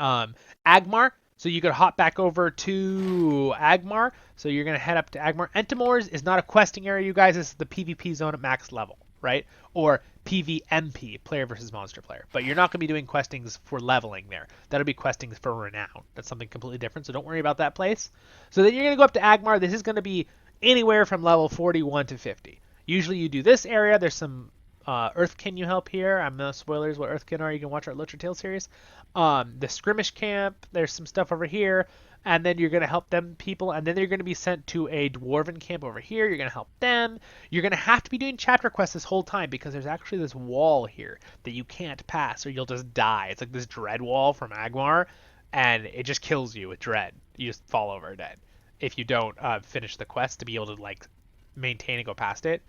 Agmar. So you could hop back over to Agmar. So you're going to head up to Agmar. Entomores is not a questing area, you guys. This is the PvP zone at max level, right? Or PvMP, player versus monster player. But you're not going to be doing questings for leveling there. That'll be questings for renown. That's something completely different, so don't worry about that place. So then you're going to go up to Agmar. This is going to be anywhere from level 41 to 50. Usually you do this area. There's some Earthkin you help here. I'm no spoilers what Earthkin are. You can watch our LOTRO Tale series. The skirmish camp. There's some stuff over here. And then you're going to help them people. And then you're going to be sent to a dwarven camp over here. You're going to help them. You're going to have to be doing chapter quests this whole time because there's actually this wall here that you can't pass or you'll just die. It's like this dread wall from Agmar. And it just kills you with dread. You just fall over dead if you don't finish the quest to be able to like maintain and go past it.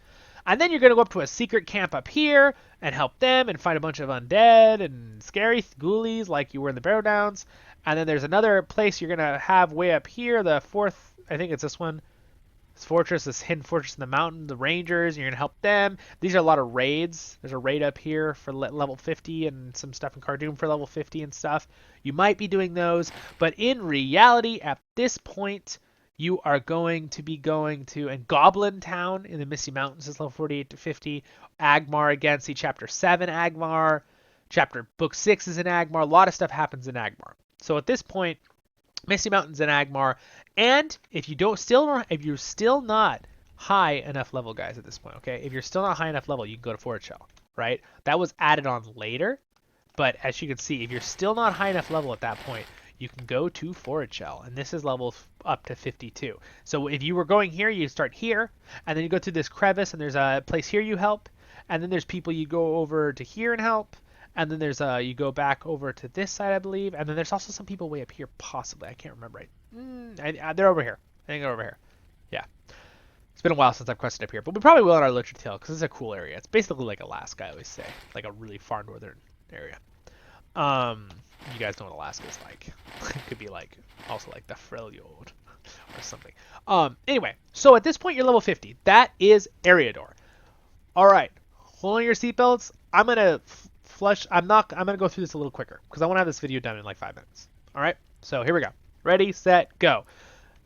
And then you're going to go up to a secret camp up here and help them and fight a bunch of undead and scary ghoulies like you were in the Barrow Downs. And then there's another place you're going to have way up here, the fourth, I think it's this one, this fortress, this hidden fortress in the mountain, the rangers, you're going to help them. These are a lot of raids. There's a raid up here for level 50 and some stuff in Cardoon for level 50 and stuff. You might be doing those, but in reality, at this point, you are going to be going to and Goblin Town in the Misty Mountains is level 48 to 50. Agmar again, see Chapter 7 Agmar. Book 6 is in Agmar. A lot of stuff happens in Agmar. So at this point, Misty Mountains and Agmar. And if you're still not high enough level, guys, at this point, okay? If you're still not high enough level, you can go to Forage Hill, right? That was added on later. But as you can see, if you're still not high enough level at that point, you can go to Forage Hill, and this is level up to 52. So if you were going here, you start here, and then you go through this crevice, and there's a place here you help, and then there's people you go over to here and help, and then there's you go back over to this side, I believe, and then there's also some people way up here, possibly. I can't remember right. They're over here. I think they're over here. Yeah. It's been a while since I've quested up here, but we probably will in our LOTRO Tale, because it's a cool area. It's basically like Alaska, I always say, like a really far northern area. You guys know what Alaska is like. It could be like, also like the Freljord or something. Anyway, so at this point you're level 50. That is Eriador. Alright, hold on your seatbelts. I'm gonna I'm gonna go through this a little quicker, because I want to have this video done in like 5 minutes. Alright, so here we go. Ready, set, go.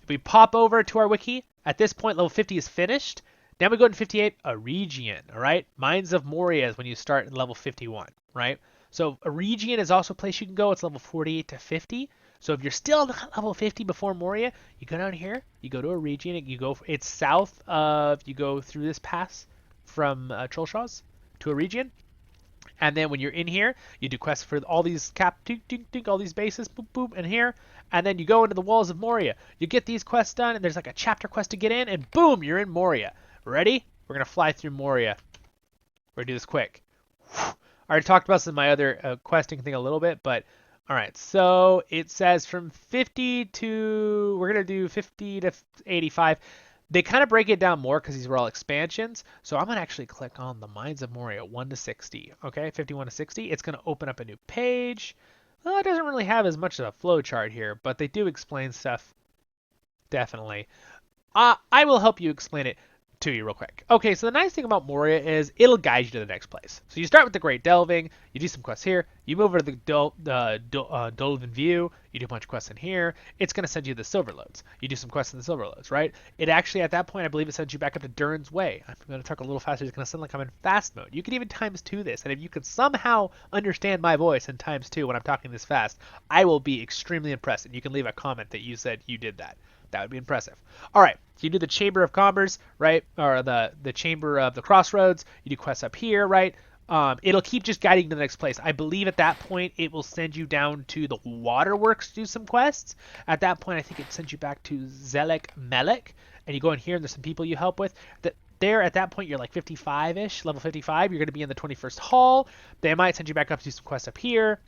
If we pop over to our wiki, at this point level 50 is finished. Now we go to 58, a region, alright? Mines of Moria is when you start in level 51, right? So a region is also a place you can go. It's level 48 to 50. So if you're still not level 50 before Moria, you go down here, you go to a region, it's south of, you go through this pass from Trollshaws to a region. And then when you're in here, you do quests for all these all these bases, boop, boop, and here. And then you go into the Walls of Moria. You get these quests done, and there's like a chapter quest to get in, and boom, you're in Moria. Ready? We're going to fly through Moria. We're going to do this quick. I already talked about some of my other questing thing a little bit, but all right. So it says from 50 to, we're going to do 50 to 85. They kind of break it down more because these were all expansions. So I'm going to actually click on the Mines of Moria 1 to 60. Okay, 51 to 60. It's going to open up a new page. Well, it doesn't really have as much of a flow chart here, but they do explain stuff. Definitely. I will help you explain it. to you real quick. Okay, so the nice thing about Moria is it'll guide you to the next place. So you start with the Great Delving, you do some quests here, you move over to the Dolven View, you do a bunch of quests in here, it's going to send you the Silver Lodes. You do some quests in the Silver Lodes, right? It actually, at that point, I believe it sends you back up to Durin's Way. I'm going to talk a little faster, it's going to sound like I'm in fast mode. You can even ×2 this, and if you can somehow understand my voice in ×2 when I'm talking this fast, I will be extremely impressed, and you can leave a comment that you said you did that. That would be impressive. All right, so you do the Chamber of Commerce, right, or the Chamber of the Crossroads. You do quests up here, right? It'll keep just guiding you to the next place. I believe at that point it will send you down to the Waterworks to do some quests. At that point, I think it sends you back to Zelek Melek, and you go in here and there's some people you help with. There, at that point, you're like 55-ish, level 55. You're going to be in the 21st Hall. They might send you back up to do some quests up here.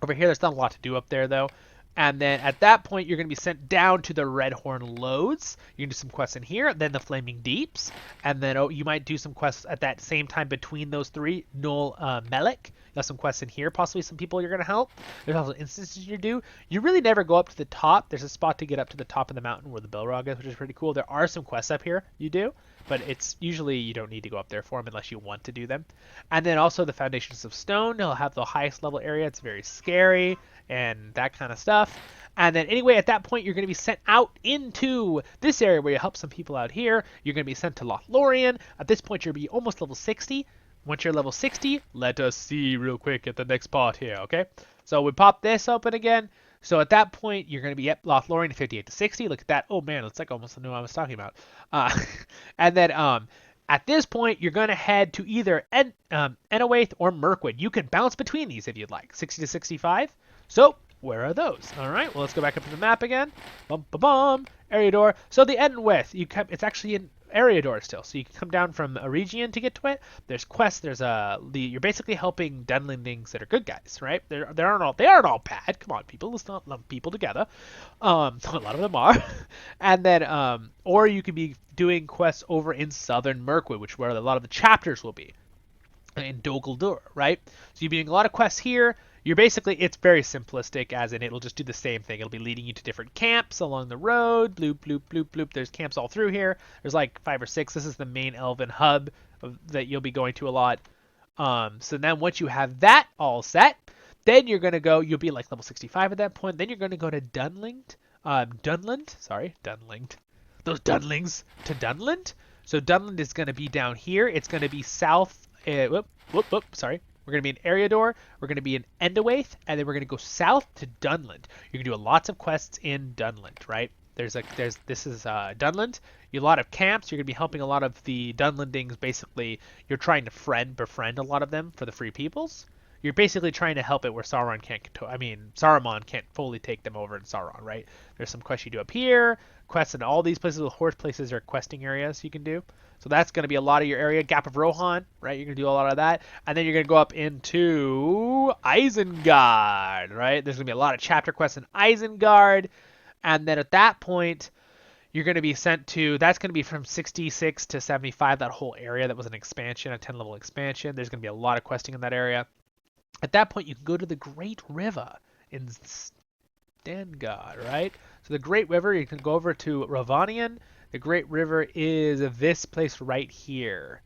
Over here, there's not a lot to do up there, though. And then at that point, you're going to be sent down to the Redhorn Lodes. You can do some quests in here, then the Flaming Deeps. And then you might do some quests at that same time between those three. Null Melek. You have some quests in here, possibly some people you're going to help. There's also instances you do. You really never go up to the top. There's a spot to get up to the top of the mountain where the Belrog is, which is pretty cool. There are some quests up here you do, but it's usually you don't need to go up there for them unless you want to do them. And then also the Foundations of Stone. It'll have the highest level area. It's very scary and that kind of stuff. And then anyway, at that point, you're going to be sent out into this area where you help some people out here. You're going to be sent to Lothlorien. At this point, you'll be almost level 60. Once you're level 60, let us see real quick at the next part here, okay? So we pop this open again. So at that point, you're going to be at Lothlorien 58 to 60. Look at that. Oh, man, it's like almost the new I was talking about. And then at this point, you're going to head to either Ennawaith or Mirkwood. You can bounce between these if you'd like. 60 to 65. So where are those? All right, well, let's go back up to the map again. Bum, bum, bum. Eriador. So the Ennawaith, it's actually in Eriador still. So you can come down from Eregion to get to it. There's quests. There's you're basically helping Dunlendings that are good guys, right? They aren't all bad. Come on, people. Let's not lump people together. A lot of them are. And then or you could be doing quests over in Southern Mirkwood, which is where a lot of the chapters will be. In Dol Guldur, right? So you're doing a lot of quests here. You're basically, it's very simplistic, as in it'll just do the same thing. It'll be leading you to different camps along the road. Bloop, bloop, bloop, bloop. There's camps all through here. There's like 5 or 6. This is the main Elven hub that you'll be going to a lot. So then once you have that all set, then you're going to go, you'll be like level 65 at that point. Then you're going to go to Dunland. Dunling. Those Dunlings to Dunland. So Dunland is going to be down here. It's going to be south. Sorry. We're going to be in Eriador, we're going to be in Ennawaith, and then we're going to go south to Dunland. You can do lots of quests in Dunland, right? This is Dunland. You have a lot of camps. You're going to be helping a lot of the Dunlendings. Basically, you're trying to befriend a lot of them for the free peoples. You're basically trying to help it where Saruman can't fully take them over in Sauron, right? There's some quests you do up here, quests in all these places. The horse places are questing areas you can do. So that's going to be a lot of your area. Gap of Rohan, right? You're going to do a lot of that. And then you're going to go up into Isengard, right? There's going to be a lot of chapter quests in Isengard. And then at that point, you're going to be sent to, that's going to be from 66 to 75, that whole area that was an expansion, a 10-level expansion. There's going to be a lot of questing in that area. At that point, you can go to the Great River in Stengard, right? So the Great River, you can go over to Ravanian. The Great River is this place right here.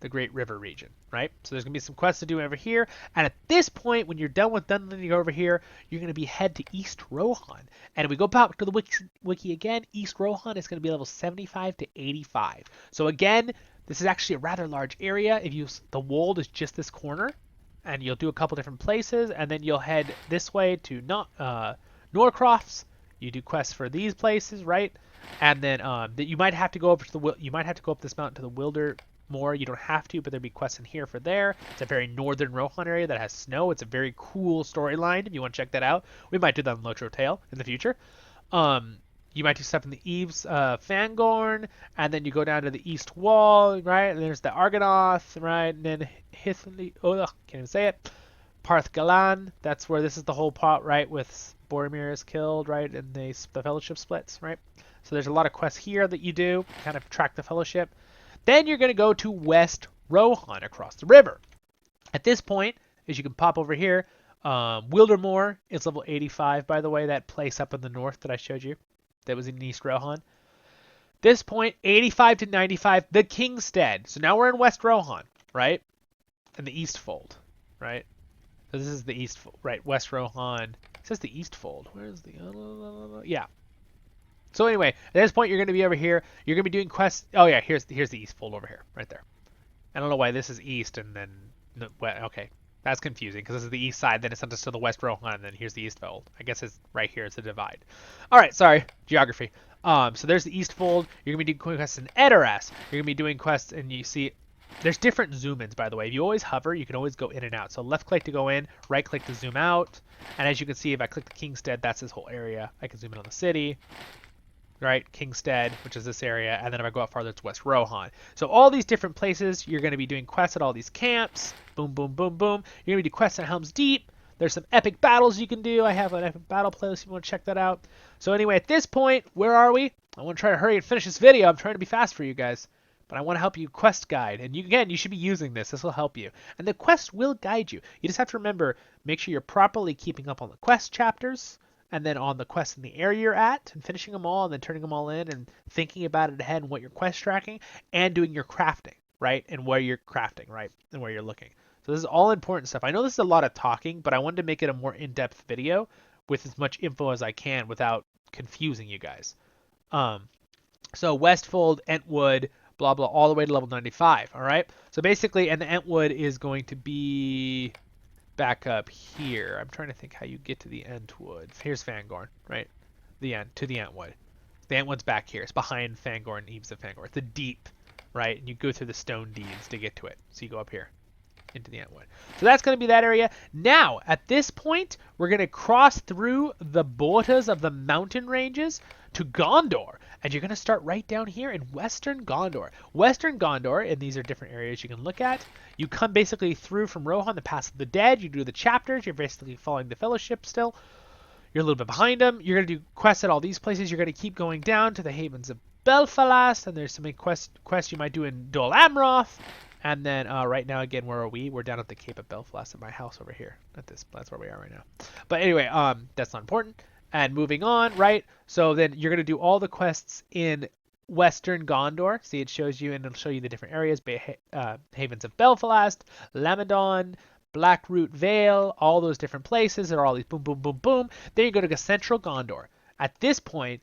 The Great River region, right? So there's going to be some quests to do over here. And at this point, when you're done with Dunlending over here, you're going to be head to East Rohan. And if we go back to the wiki again, East Rohan is going to be level 75 to 85. So again, this is actually a rather large area. The Wold is just this corner. And you'll do a couple different places. And then you'll head this way to Norcrofts. You do quests for these places, right? And then you might have to go up this mountain to the Wildermore. You don't have to, but there'll be quests in here for there. It's a very northern Rohan area that has snow. It's a very cool storyline if you want to check that out. We might do that on LOTRO Tale in the future. You might do stuff in the Eves Fangorn, and then you go down to the East Wall, right? And there's the Argonath, right? And then can't even say it. Parth Galan, that's where this is the whole pot, right? With Boromir is killed, right? And the Fellowship splits, right? So there's a lot of quests here that you do, kind of track the Fellowship. Then you're going to go to West Rohan across the river. At this point, as you can pop over here, Wildermore is level 85, by the way, that place up in the north that I showed you that was in East Rohan. This point, 85 to 95, the Kingstead. So now we're in West Rohan, right? In the East Fold, right? So this is the East Fold, right? West Rohan. It says the East Fold. Where's the... yeah. So anyway, at this point, you're going to be over here. You're going to be doing quests. Oh, yeah, here's the East Fold over here, right there. I don't know why this is East and then... okay, that's confusing because this is the East side, then it's sent us to the West Rohan, and then here's the East Fold. I guess it's right here. It's the divide. All right, sorry. Geography. So there's the East Fold. You're going to be doing quests in Edoras. You're going to be doing quests, and you see... There's different zoom-ins, by the way. If you always hover, you can always go in and out. So left-click to go in, right-click to zoom out. And as you can see, if I click the Kingstead, that's this whole area. I can zoom in on the city. Right, Kingstead, which is this area, and then if I go out farther, it's West Rohan. So all these different places, you're going to be doing quests at all these camps. Boom, boom, boom, boom. You're going to be doing quests at Helm's Deep. There's some epic battles you can do. I have an epic battle playlist if you want to check that out. So anyway, at this point, where are we? I want to try to hurry and finish this video. I'm trying to be fast for you guys. But I want to help you quest guide. And again, you should be using this. This will help you. And the quest will guide you. You just have to remember, make sure you're properly keeping up on the quest chapters. And then on the quest in the area you're at, and finishing them all, and then turning them all in, and thinking about it ahead and what you're quest tracking, and doing your crafting, right? And where you're crafting, right? And where you're looking. So this is all important stuff. I know this is a lot of talking, but I wanted to make it a more in-depth video with as much info as I can without confusing you guys. So Westfold, Entwood, blah, blah, all the way to level 95, all right? So basically, and the Entwood is going to be... back up here. I'm trying to think how you get to the Entwood. Here's Fangorn, right? The end to the Entwood. The Entwood's back here. It's behind Fangorn and Eves of Fangorn. It's the deep, right? And you go through the stone deeds to get to it. So you go up here into the Entwood. So that's going to be that area. Now, at this point, we're going to cross through the borders of the mountain ranges to Gondor. And you're going to start right down here in Western Gondor. Western Gondor, and these are different areas you can look at. You come basically through from Rohan, the Pass of the Dead. You do the chapters. You're basically following the Fellowship still. You're a little bit behind them. You're going to do quests at all these places. You're going to keep going down to the Havens of Belfast. And there's some quests you might do in Dol Amroth. And then right now, again, where are we? We're down at the Cape of Belfast at my house over here. That's where we are right now. But anyway, that's not important. And moving on, right? So then you're going to do all the quests in Western Gondor. See, it shows you, and it'll show you the different areas. Havens of Belfast, Lamedon, Blackroot Vale, all those different places. There are all these boom, boom, boom, boom. Then you go to Central Gondor. At this point,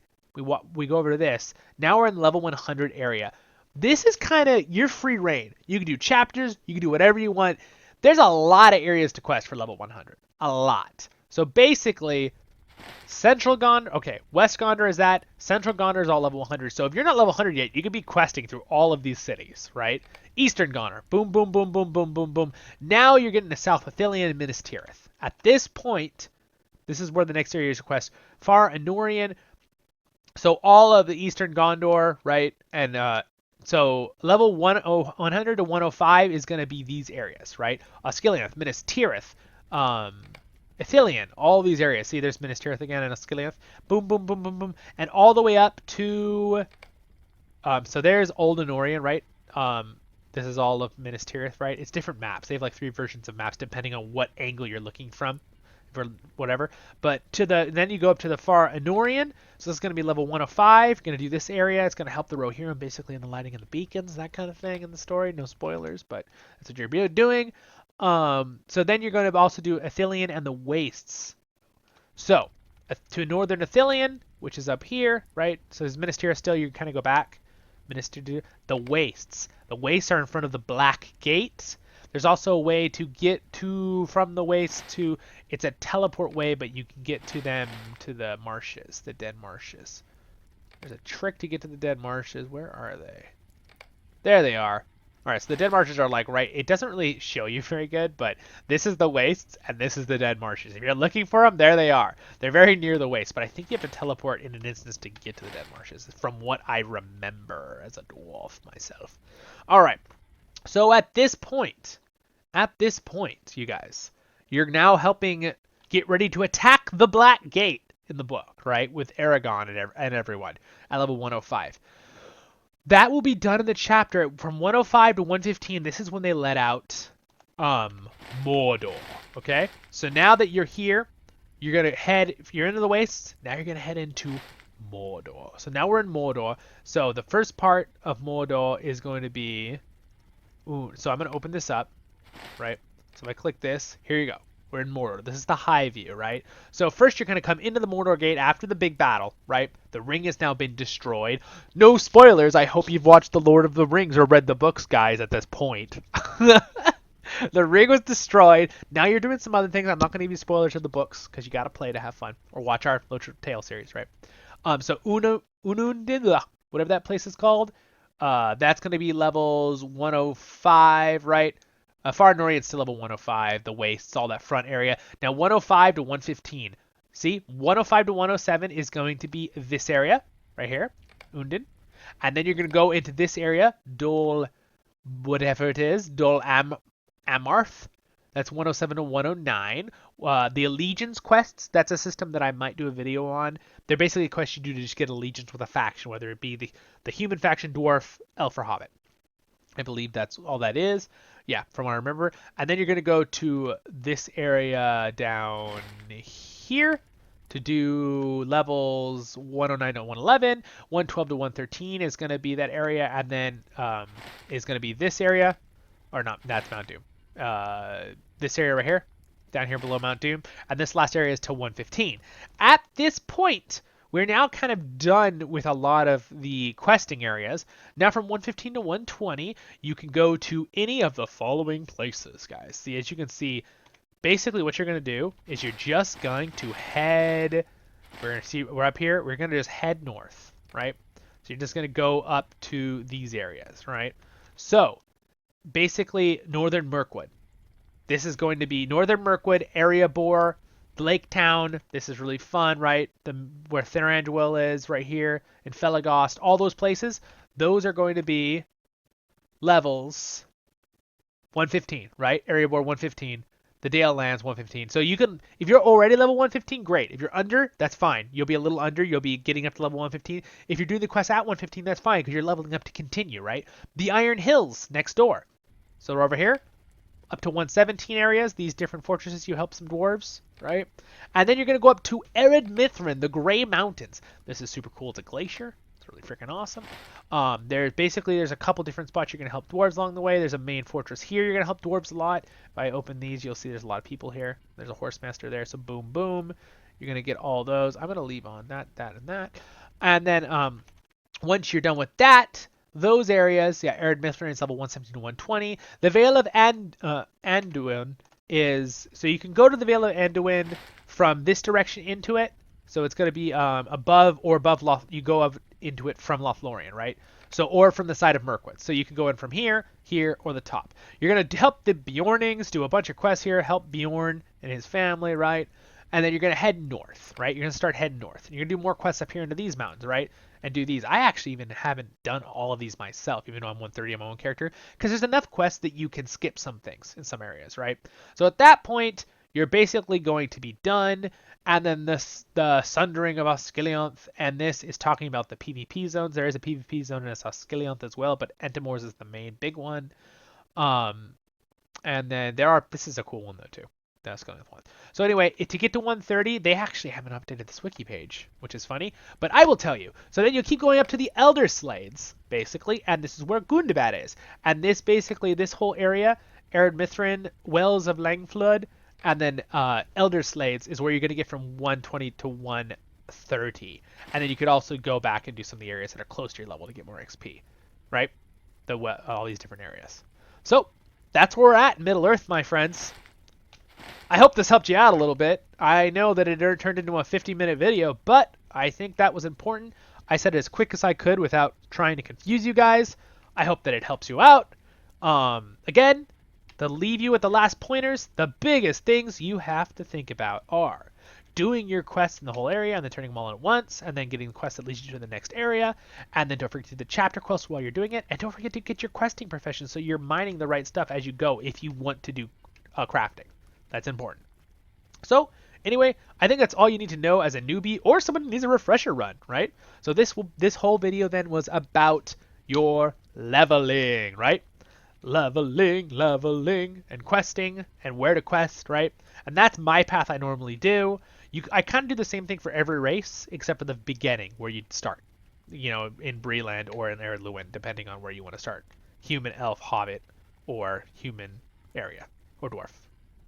we go over to this. Now we're in the level 100 area. This is kind of your free reign. You can do chapters. You can do whatever you want. There's a lot of areas to quest for level 100. A lot. So basically... Central Gondor, okay, West Gondor is that, Central Gondor is all level 100. So if you're not level 100 yet, you could be questing through all of these cities, right? Eastern Gondor, boom, boom, boom, boom, boom, boom, boom. Now you're getting to South Ithilien and Minas Tirith. At this point, this is where the next area is quest. Far Anorian, so all of the Eastern Gondor, right? And so level 100 to 105 is going to be these areas, right? Osgiliath, Minas Tirith, Ithilien, all these areas. See, there's Minas Tirith again and Osgiliath. Boom, boom, boom, boom, boom. And all the way up to... so there's Old Anorian, right? This is all of Minas Tirith, right? It's different maps. They have like 3 versions of maps depending on what angle you're looking from. For whatever. But then you go up to the Far Anorian. So this is going to be level 105. You're going to do this area. It's going to help the Rohirrim basically in the lighting of the beacons, that kind of thing in the story. No spoilers, but that's what you're doing. So then you're going to also do Ithilien and the Wastes. So, to Northern Ithilien, which is up here, right? So there's Minas Tirith still, you kind of go back. Minas Tirith, the Wastes. The Wastes are in front of the Black Gate. There's also a way to get from the Wastes to, it's a teleport way, but you can get to them, to the marshes, the Dead Marshes. There's a trick to get to the Dead Marshes. Where are they? There they are. All right, so the Dead Marshes are like right. It doesn't really show you very good, but this is the Wastes and this is the Dead Marshes. If you're looking for them, there they are. They're very near the Wastes, but I think you have to teleport in an instance to get to the Dead Marshes, from what I remember as a dwarf myself. All right, so at this point, you guys, you're now helping get ready to attack the Black Gate in the book, right, with Aragon and everyone at level 105. That will be done in the chapter from 105 to 115. This is when they let out Mordor, okay? So now that you're here, you're going to head, if you're into the Wastes, now you're going to head into Mordor. So now we're in Mordor. So the first part of Mordor is going to be... Ooh, so I'm going to open this up, right? So if I click this, here you go. We're in Mordor. This is the high view, right? So first you're going to come into the Mordor gate after the big battle, right? The ring has now been destroyed. No spoilers. I hope you've watched The Lord of the Rings or read the books, guys, at this point. The ring was destroyed. Now you're doing some other things. I'm not going to give you spoilers of the books because you got to play to have fun or watch our LOTRO Tale series, right? So Unundin, whatever that place is called, that's going to be levels 105, right? Far North's still level 105, the wastes, all that front area. Now 105 to 115. See, 105 to 107 is going to be this area right here, Undin. And then you're going to go into this area, Dol, whatever it is, Dol Amarth. That's 107 to 109. The Allegiance quests, that's a system that I might do a video on. They're basically quests you do to just get allegiance with a faction, whether it be the human faction, dwarf, elf, or hobbit. I believe that's all that is. Yeah, from what I remember. And then you're going to go to this area down here to do levels 109 to 111. 112 to 113 is going to be that area. And then is going to be this area. Or not, that's Mount Doom. This area right here, down here below Mount Doom. And this last area is to 115. At this point, we're now kind of done with a lot of the questing areas. Now from 115 to 120, you can go to any of the following places, guys. See, as you can see, basically what you're going to do is you're just going to head, we're up here, we're going to just head north, right? So you're just going to go up to these areas, right? So basically Northern Mirkwood. This is going to be Northern Mirkwood, Erebor, Lake Town. This is really fun, right? Where Thranduil is right here, in Felagast, all those places. Those are going to be levels 115, right? Erebor 115. The Dale Lands 115. So you can, if you're already level 115, great. If you're under, that's fine. You'll be a little under. You'll be getting up to level 115. If you're doing the quest at 115, that's fine because you're leveling up to continue, right? The Iron Hills next door. So we're over here. Up to 117 areas, these different fortresses, you help some dwarves, right? And then you're going to go up to Ered Mithrin, the Grey Mountains. This is super cool. It's a glacier. It's really freaking awesome. There's a couple different spots you're going to help dwarves along the way. There's a main fortress here. You're going to help dwarves a lot. If I open these, you'll see there's a lot of people here. There's a horse master there, so boom, boom. You're going to get all those. I'm going to leave on that, and that. And then once you're done with that, those areas, yeah, Ered Mithrin is level 117 to 120. The Vale of Anduin is, so you can go to the Vale of Anduin from this direction into it. So it's going to be above you go up into it from Lothlorien, right? So, or from the side of Mirkwood. So you can go in from here, or the top. You're going to help the Bjornings do a bunch of quests here, help Bjorn and his family, right? And then you're going to head north, right? You're going to start heading north. And you're going to do more quests up here into these mountains, right? And do these. I actually even haven't done all of these myself, even though I'm 130 on my own character, because there's enough quests that you can skip some things in some areas, right? So at that point, you're basically going to be done. And then the Sundering of Osgilianth, and this is talking about the PvP zones. There is a PvP zone in Osgilianth as well, but Entamors is the main big one. And then this is a cool one though too. That's going to one. So anyway, to get to 130, they actually haven't updated this wiki page, which is funny, but I will tell you. So then you keep going up to the Elder Slades, basically, and this is where Gundabad is. And this whole area, Ered Mithrin, Wells of Langflood, and then Elder Slades is where you're going to get from 120 to 130. And then you could also go back and do some of the areas that are close to your level to get more XP, right? All these different areas. So that's where we're at in Middle-earth, my friends. I hope this helped you out a little bit. I know that it turned into a 50-minute video, but I think that was important. I said it as quick as I could without trying to confuse you guys. I hope that it helps you out. Again, to leave you with the last pointers, the biggest things you have to think about are doing your quests in the whole area and then turning them all in at once, and then getting the quest that leads you to the next area, and then don't forget to do the chapter quests while you're doing it, and don't forget to get your questing profession so you're mining the right stuff as you go if you want to do crafting. That's important. So anyway, I think that's all you need to know as a newbie or someone who needs a refresher run, right? So this whole video then was about your leveling, right? Leveling, and questing, and where to quest, right? And that's my path I normally do. I kind of do the same thing for every race except for the beginning where you'd start, in Breland or in Erluin, depending on where you want to start. Human, elf, hobbit, or human area, or dwarf,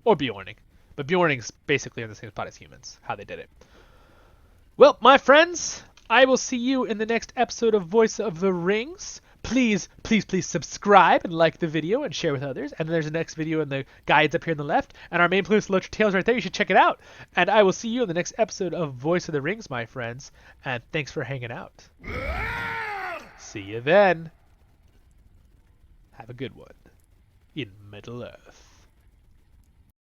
or Bjorning. But Bjorning's basically in the same spot as humans, how they did it. Well, my friends, I will see you in the next episode of Voice of the Rings. Please, please, please subscribe and like the video and share with others. And there's the next video in the guides up here on the left. And our main playlist, LOTRO Tales, right there. You should check it out. And I will see you in the next episode of Voice of the Rings, my friends. And thanks for hanging out. See you then. Have a good one in Middle Earth.